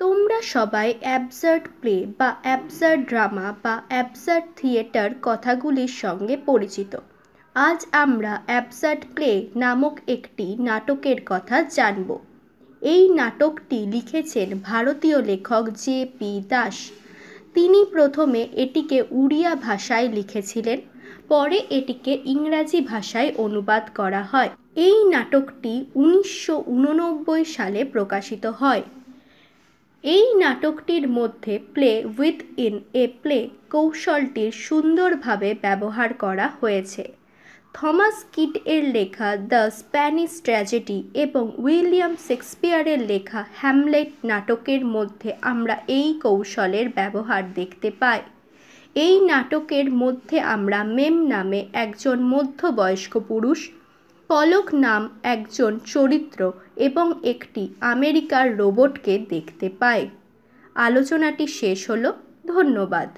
তোমরা সবাই absurd play বা অ্যাবসার্ড ড্রামা বা অ্যাবসার্ড থিয়েটার কথাগুলির সঙ্গে পরিচিত। আজ আমরা অ্যাবসার্ড প্লে নামক একটি নাটকের কথা জানব। এই নাটকটি লিখেছেন ভারতীয় লেখক জে.পি. দাস। তিনি প্রথমে এটিকে উড়িয়া ভাষায় লিখেছিলেন, পরে এটিকে ইংরাজি ভাষায় অনুবাদ করা হয়। এই নাটকটি 1989 সালে প্রকাশিত হয়। এই নাটকটির মধ্যে play within a play কৌশলটির সুন্দরভাবে ব্যবহার করা হয়েছে। থমাস কিট এর লেখা দ্য স্প্যানিশ ট্র্যাজেডি এবং উইলিয়াম শেক্সপিয়ারের লেখা হ্যামলেট নাটকের মধ্যে আমরা এই কৌশলের ব্যবহার দেখতে পাই। এই নাটকের মধ্যে আমরা মেম নামে একজন মধ্যবয়স্ক পুরুষ, পলক নাম একজন চরিত্র এবং একটি আমেরিকার রোবটকে দেখতে পাই। আলোচনাটি শেষ হলো। ধন্যবাদ।